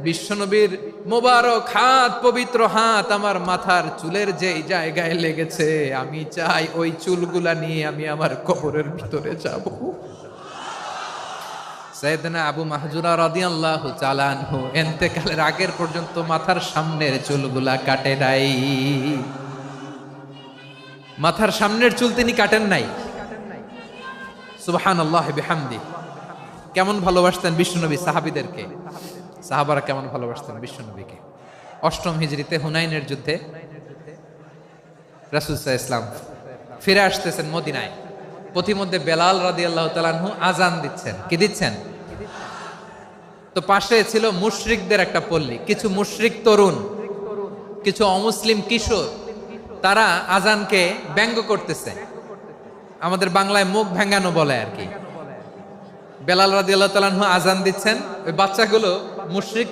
বিশ্বনবীর মোবারক হাত, পবিত্র হাত আমার মাথার চুলের যেই জায়গায় লেগেছে, আমি চাই ওই চুলগুলা নিয়ে আমি আমার কবরের ভিতরে যাব। সাইয়েদনা আবু মাহজুরা রাদিয়াল্লাহু তাআলা আনহু ইন্তেকালের আগের পর্যন্ত মাথার সামনের চুলগুলা কাটে নাই। মাথার সামনের চুল তিনি কাটেন নাই। সুবহানাল্লাহি বিহামদি। কেমন ভালোবাসতেন বিশ্বনবী সাহাবীদেরকে, সাহাবারা কেমন ভালোবাসতেন বিশ্বনবীকে। অষ্টম হিজরিতে হুনাইনের যুদ্ধে রাসূল সাল্লাল্লাহু আলাইহি ওয়াসাল্লাম ফিরে আসতেছেন মদিনায়। পথিমধ্যে বেলাল রাদিয়াল্লাহু তাআলা আনহু আজান দিচ্ছেন। কি দিচ্ছেন? তো পাশে ছিল মুশরিকদের একটা পল্লী, কিছু মুশরিক তরুণ, কিছু অমুসলিম কিশোর, তারা আজানকে ব্যঙ্গ করতেছে। আমাদের বাংলায় মুখ ভেঙ্গানো বলে আর কি। বেলাল রাদিয়াল্লাহু তাআলা আনহু আজান দিচ্ছেন, ওই বাচ্চাগুলো মুশরিক